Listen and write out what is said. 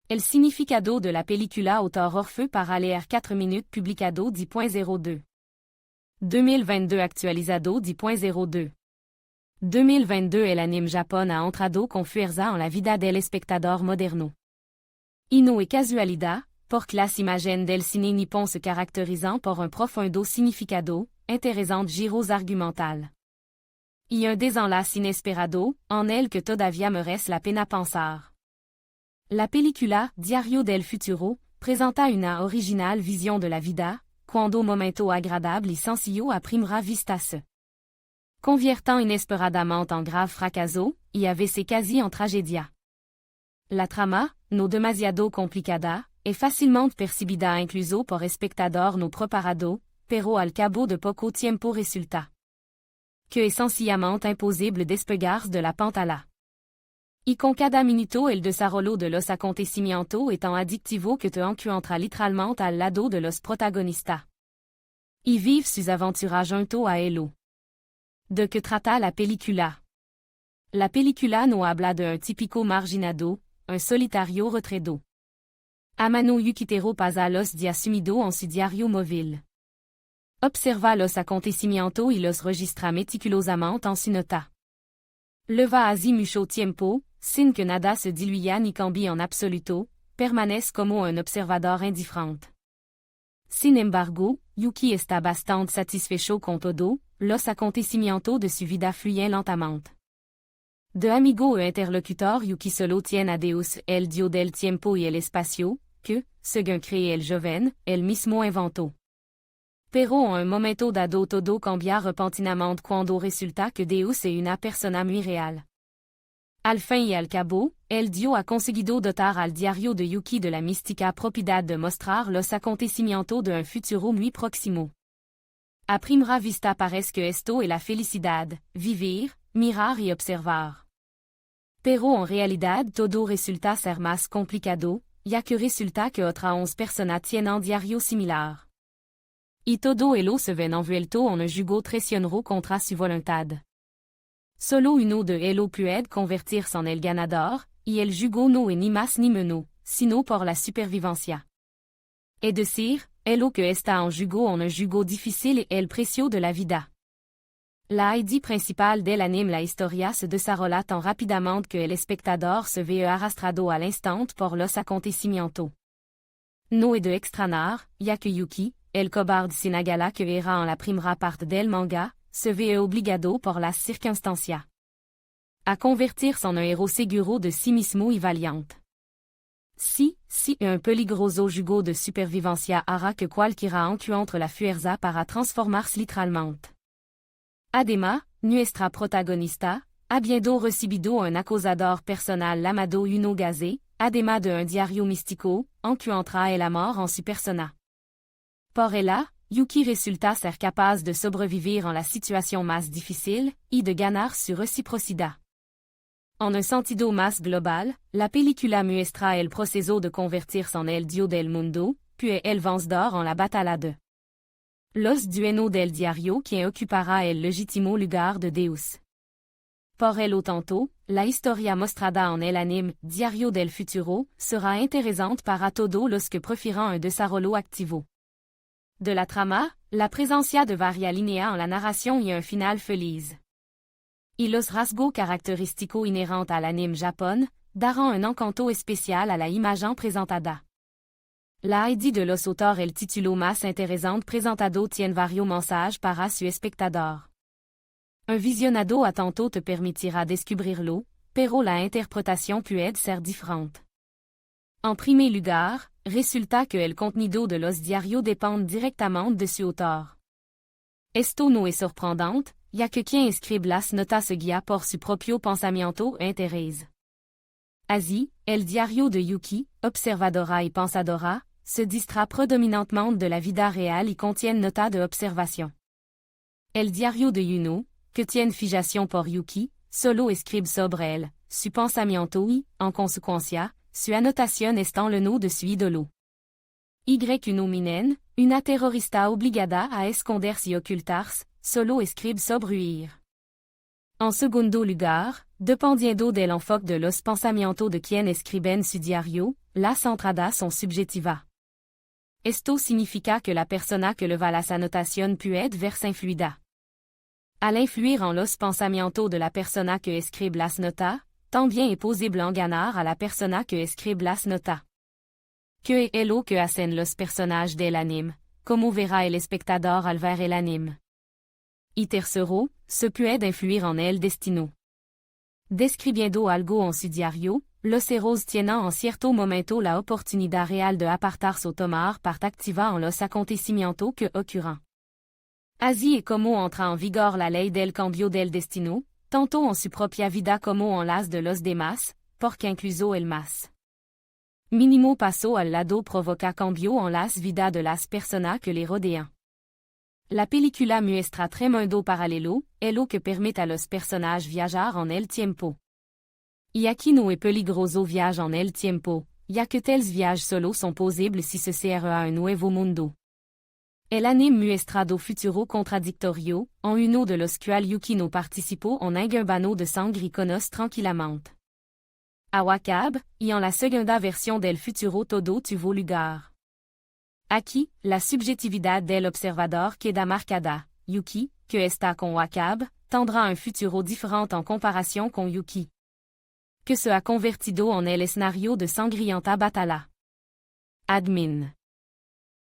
El significado de la película autor Orfeu para leer 4 minutes publicado 10.02. 2022 actualizado 10.02. 2022 El anime Japón ha entrado con fuerza en la vida del espectador moderno. Y no es casualidad, porque las imagen del cine nippon se caracterizan por un profundo significado, interesante giros argumental. Y un desenlace inesperado, en el que todavía merece la pena pensar. La película Diario del Futuro presenta una original vision de la vida, cuando momento agradable y sencillo a primera vista se conviertant inesperadamente en grave fracaso, y a veces casi en tragedia. La trama, no demasiado complicada, es fácilmente percibida incluso por espectador no preparado, pero al cabo de poco tiempo resulta que es sencillamente imposible despegarse de la pantalla. Y con cada minuto el desarrollo de los acontecimientos es tan adictivo que te encuentra literalmente al lado de los protagonistas. Y vive sus aventuras junto a ellos. ¿De qué trata la película? La película no habla de un típico marginado, un solitario retraído. Amano Yukitero pasa los días sumido en su diario móvil. Observa los acontecimientos y los registra meticulosamente en su nota. Leva así mucho tiempo, sin que nada se diluya ni cambie en absoluto, permanece como un observador indiferente. Sin embargo, Yuki está bastante satisfecho con todo, los acontecimientos de su vida fluyen lentamente. De amigo e interlocutor Yuki solo tiene a Deus el dio del tiempo y el espacio, que, según cree el joven, él mismo inventó. Pero en un momento dado todo cambia repentinamente cuando resulta que Deus es una persona muy real. Al fin y al cabo, el dio ha conseguido dotar al diario de Yuki de la mística propiedad de mostrar los acontecimientos de un futuro muy próximo. A primera vista parece que esto es la felicidad, vivir, mirar y observar. Pero en realidad todo resulta ser más complicado, ya que resulta que otras 11 personas tienen un diario similar. Y todo ello se ven envuelto en un jugo traicionero contra su voluntad. Solo uno de ellos puede convertirse en el ganador, y el jugo no es ni más ni menos, sino por la supervivencia. Es decir, ello que está en jugo en un jugo difícil es el precio de la vida. La idea principal del anime la historia se desarrolla tan rápidamente que el espectador se ve arrastrado al instant por los acontecimientos. No es de extrañar, ya que Yuki, el cobarde Sinagala que era en la primera parte del manga, se ve obligado por las circunstancias a convertirse en un héros seguro de sí mismo y valiente. Si un peligroso jugo de supervivencia hará que cualquiera encuentre la fuerza para transformarse literalmente. Además, nuestra protagonista, habiendo recibido un acosador personal llamado Uno Gaze, además de un diario místico, encuentra el amor en su persona. Por ella, Yuki resulta ser capaz de sobrevivir en la situación más difícil, y de ganar su reciprocidad. En un sentido más global, la película muestra el proceso de convertirse en el dio del mundo, puis el vencedor en la batalla de los dueños del diario quien ocupará el legítimo lugar de Deus. Por ello tanto, la historia mostrada en el anime Diario del Futuro sera interesante para todos los que prefieren un desarrollo activo. De la trama, la presencia de varias líneas en la narración y un final feliz. Y los rasgos característicos inherentes al anime Japón darán un encanto especial a la imagen presentada. La idea de los autores el título más interesante presentado tiene varios mensajes para su espectador. Un visionado atento te permitirá descubrirlo, pero la interpretación puede ser diferente. En primer lugar, resulta que el contenido de los diarios depende directamente de su autor. Esto no es sorprendente, ya que quien escribe las notas se guía por su propio pensamiento e interés. Así, el diario de Yuki, observadora y pensadora, se distrae predominantemente de la vida real y contiene notas de observación. El diario de Yuno, que tiene fijación por Yuki, solo escribe sobre él, su pensamiento y, en consecuencia, su anotación está en le nom de su ídolo. Uno Minen, una terrorista obligada a esconderse y ocultarse, solo escribe sobre huir. En segundo lugar, dependiendo del enfoque de los pensamientos de quien escriben su diario, las entrada son subjetiva. Esto significa que la persona que leva las anotación puede verse influida. Al influir en los pensamientos de la persona que escribe las notas, también es posible engañar a la persona que escribe las notas. Que es lo que hacen los personajes del anime, como verá el espectador al ver el anime. Y tercero, se puede influir en el destino. Describiendo algo en su diario, los héros tienen en cierto momento la oportunidad real de apartarse o tomar parte activa en los acontecimientos que ocurren. Así es como entra en vigor la ley del cambio del destino, tanto en su propia vida como en las de los demás, porque incluso el más mínimo paso al lado provoca cambio en las vidas de las personas que le rodean. La película muestra tremendo paralelo, es lo que permite a los personajes viajar en el tiempo. Y aquí no es peligroso viaje en el tiempo, ya que tels viajes solo son posibles si se cierra a un nuevo mundo. El anime muestra do futuro contradictorio, en uno de los cuales Yuki no participó en un bano de sangre y conoce tranquilamente a Wakabe, y en la segunda versión del futuro todo tuvo lugar. Aquí, la subjetividad del observador queda marcada. Yuki, que está con Wakabe, tendrá un futuro diferente en comparación con Yuki, que se ha convertido en el escenario de sangrienta batalla. Admin.